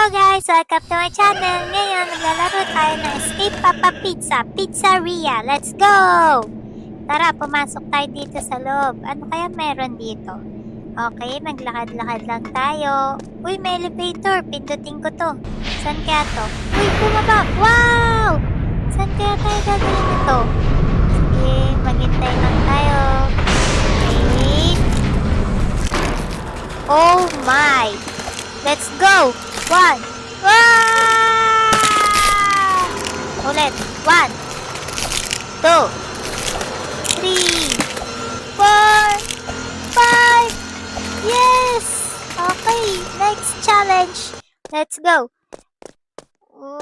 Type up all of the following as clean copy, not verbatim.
guys! Welcome to my channel! Ngayon, naglalaro tayo ng Escape Papa Pizza Pizzeria. Let's go! Tara, pumasok tayo dito sa loob. Ano kaya meron dito? Okay, maglakad-lakad lang tayo. Uy, may elevator. Pindutin ko to. Saan kaya to? Uy, bumaba! Wow! Saan kaya tayo gagawin na to? Sige, maghintay lang tayo. Wait. Oh my! Let's go! 1! Wow! Ulit. 1, 2, 3, 4, 5. Yes! Okay, next challenge. Let's go. Oh,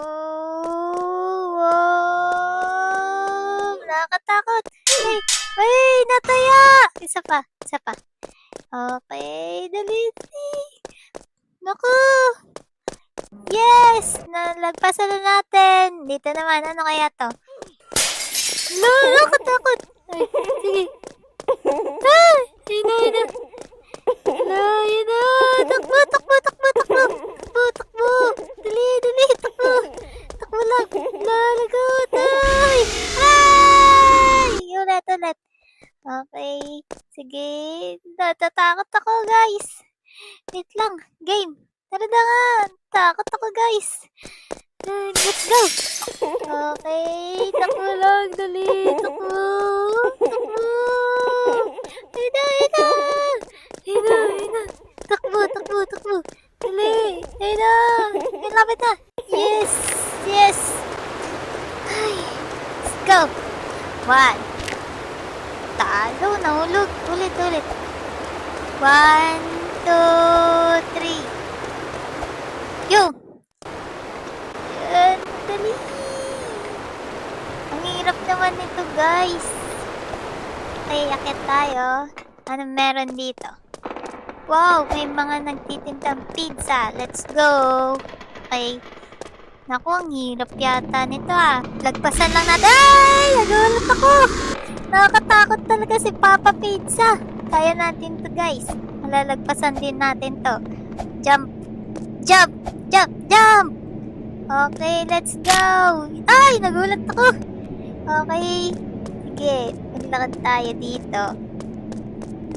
nakakatakot. Ay, nataya! Isa pa. Okay, dali. Naku! Yes! Nalagpasan na natin. Dito naman. Ano kaya to? No! Nakatakot! Ay, sige. Ah! Hina. Takbo! Dali! Takbo! Takbo lang. Lagot! Ay! Ulit. Okay. Sige. Natatakot ako, guys. Wait lang. Game. Tara na nga. Takot ako, guys. Let's go. Okay. Takbo lang. Dali. Takbo. Hina. Takbo. Dali. Hina. Lapit na. Yes. Ay. Let's go. 1. Talo. Nahulog. Ulit. 1, 2, 3. Yo! Yan, dali. Ang hirap naman nito, guys. Okay, akit tayo. Ano meron dito? Wow, may mga nagtitindang pizza. Let's go. Okay. Naku, ang hirap yata nito Lagpasan lang natin. Ay! Nagulat ako. Nakakatakot talaga si Papa Pizza. Kaya natin to, guys. Malalagpasan din natin to. Jump. Okay, let's go. Ay, nagulat ako. Okay. Sige, maglakad tayo dito.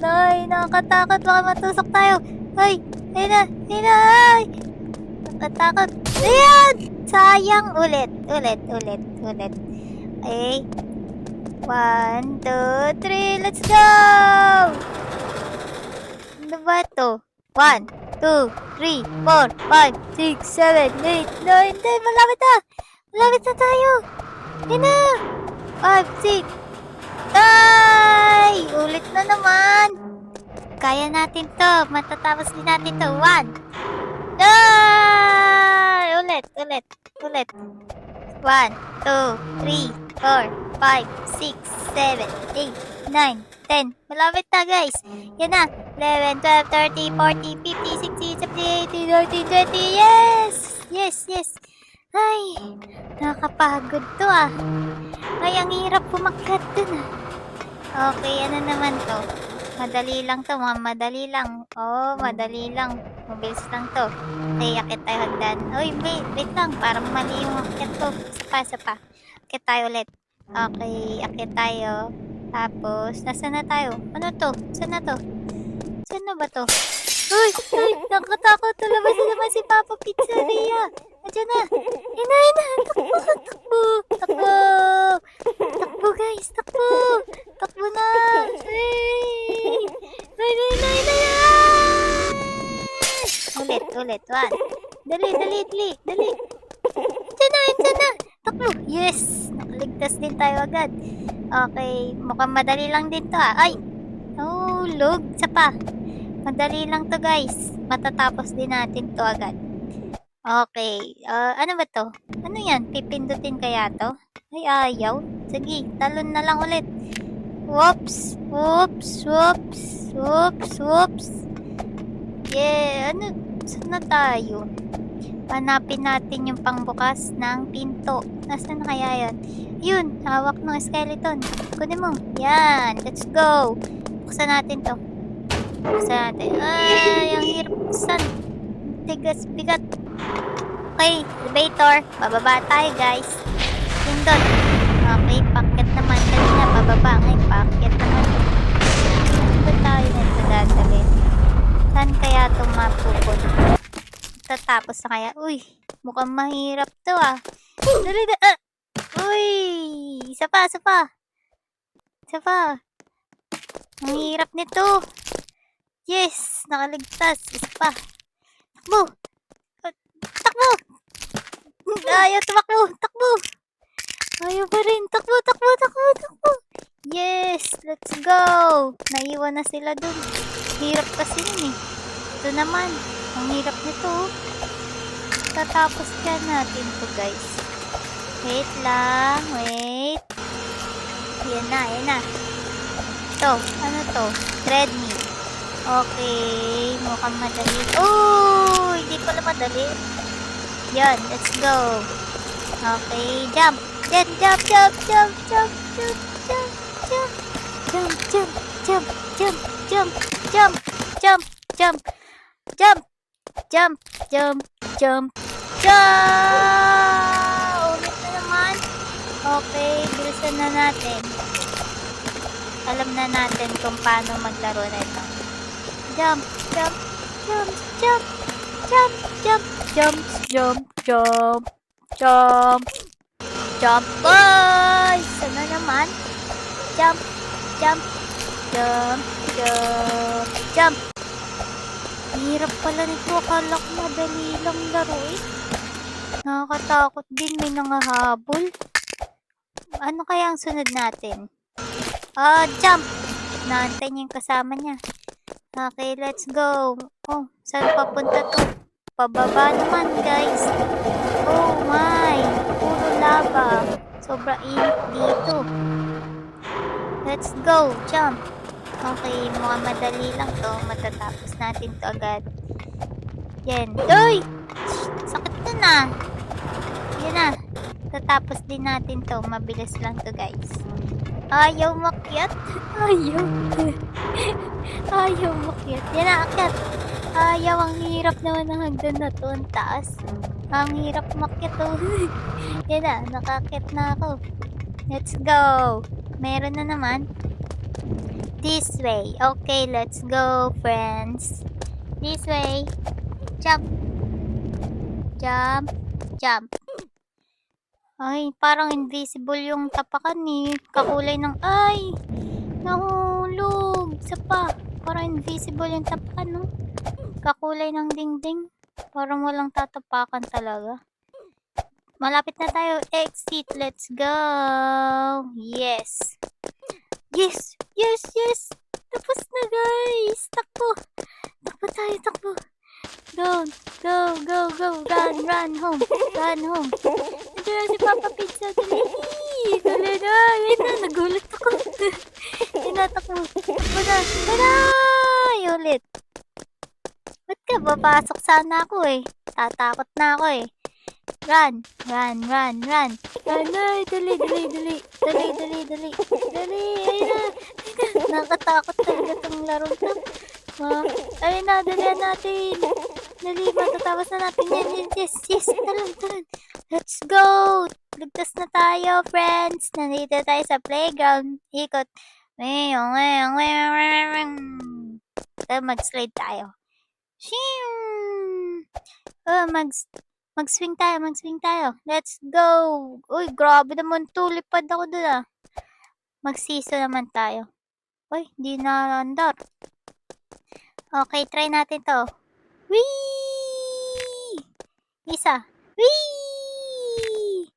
Ay, nakakatakot. Baka matusok tayo. Ay. Nakatakot. Ayan! Sayang. Ulit. Okay. 1, 2, 3. Let's go! Ano ba ito? 1, 2, 3, 4, 5, 6, 7, 8, 9, 10. Malapit na tayo. Yan na. 5, 6. Ay! Ulit na naman. Kaya natin to. Matatapos din natin to. 1. Ay! Ulit. 1, 2, 3, 4, 5, 6, 7, 8, 9, 10. Malapit na, guys. Yan na. 11, 12, 13, 14, 15, 16, 17, 18, 19, 20. Yes. Ay, nakakapagod to Ay, ang hirap pumakyat dun Okay, ano naman to? Madali lang to, madali lang. Oh, madali lang. Mabilis lang to. Okay, akit tayo hagdan. Uy, wait lang. Parang mali yung akit ko. Isa pa. Akit tayo ulit. Okay, akit tayo. Tapos, nasa na tayo? Ano to? Saan na to? Saan na ba to? Uy, nakatakot. Talabas na naman si Papa Pizzeria. Andiyan na. Hina. Takbo, guys. Takbo na. Ulit. 1. Dali. Andiyan na. Takbo. Yes. Nakaligtas din tayo agad. Okay, mukhang madali lang din to Ay! Log. Isa pa. Madali lang to, guys. Matatapos din natin to agad. Okay. Ano ba to? Ano yan? Pipindutin kaya to? Ay, ayaw. Sige, talon na lang ulit. Whoops. Yeah, ano? Saan na tayo? Hanapin natin yung pangbukas ng pinto. Nasaan na kaya yan? Yun, hawak ng skeleton. Kunin mo. Yan, let's go. Buksan natin to. Ay, ang hirap buksan. Tigas, bigat. Okay, elevator. Bababa tayo, guys. Pindot. Okay, packet naman. Kanina, bababa. Ngayon, packet naman. Saan ba tayo nito dadalhin? Saan kaya ito mapupunta? Tatapos na kaya? Uy, mukhang mahirap to ah. Dali na. Uy, isa pa, isa pa. Isa pa. Ang hirap nito. Yes, nakaligtas. Isa pa. Takbo. Takbo. Ayaw tumakbo. Takbo. Ayaw pa rin. Takbo, takbo, takbo, takbo. Yes, let's go. Naiwan na sila dun. Hirap kasi yun eh. Ito naman. Ang hirap nito. Tatapos ka natin to guys. Wait lang. Wait. Yan na, yan na. Ito, ano to? Treadmill. Okay, mukhang madali. Oh, hindi pala madali. Yan, let's go. Okay, jump. Yan, jump, jump, jump, jump, jump, jump, jump. Jump, jump, jump, jump, jump, jump, jump, jump, jump, jump, jump, jump, jump. Ulit na naman. Okay, bilisan na natin. Alam na natin kung paano maglaro na ito. Jump, jump, jump, jump, jump, jump, jump, jump, jump, jump, jump, guys! Sana naman. Jump, jump, jump, jump, jump. Hirap pala nito. Akala ko madali lang laro eh. Nakakatakot din. May nangahabol. Ano kaya ang sunod natin? Jump! Naantay niya yung kasama niya. Okay, let's go. Oh, saan papunta to? Pababa naman, guys. Oh my! Puro lava. Sobra init dito. Let's go. Jump. Okay, mukhang madali lang to. Matatapos natin to agad. Yan. Uy! Sakit na na. Yan na. Tatapos din natin to. Mabilis lang to, guys. Ayaw makyat. Ayaw. Ayaw makyat. Yan na, akyat. Ayaw. Ang hirap naman ng hagdan na to. Ang taas. Ang hirap makyat to. Yan na, nakakyat na ako. Let's go. Meron na naman. This way. Okay, let's go, friends. This way. Jump. Jump. Jump. Ay, parang invisible yung tapakan ni kakulay ng... Ay! Nahulog! Isa pa. Parang invisible yung tapakan, no? Kakulay ng dingding. Parang walang tatapakan talaga. Malapit na tayo. Exit. Let's go. Yes. Yes! Yes! Yes! Tapos na, guys! Takbo! Takbo tayo, takbo! Go! Go! Go! Go! Run! Run home! Run home! Nandiyan si Papa Pizza! Dali! Dali na! Ayun na! Nagulat ako! Tinatakbo! Takbo na! Taray! Ulit! Ba't ka? Papasok sana ako eh. Tatakot na ako eh. Run! Run! Run! Run! Run! Ay! Dali! Dali! Dali! Dali! Dali! Dali! Dali! Ayun na! Ayun na! Nakatakot talaga itong laro to. Ayun na! Dalihan natin! Dali! Matatapos na natin yan! Yes! Yes! Talan! Talan! Let's go! Ligtas na tayo, friends! Nandito tayo sa playground. Ikot! Ngayong! Ngayong! Ngayong! Mag-slide tayo. Shing! Mag-swing tayo, mag-swing tayo. Let's go! Uy, grabe naman to. Lipad ako dun ah. Magsiso naman tayo. Uy, di na andar. Okay, try natin to. Whee! Isa. Whee!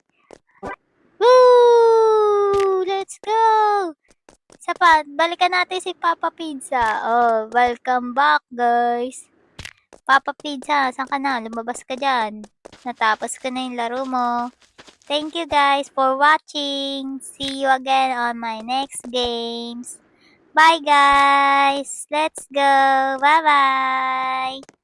Woo! Let's go! Isa pa, balikan natin si Papa Pizza. Oh, welcome back, guys. Papa Pizza, saan ka na? Lumabas ka dyan. Natapos ka na yung laro mo. Thank you guys for watching. See you again on my next games. Bye guys. Let's go. Bye-bye.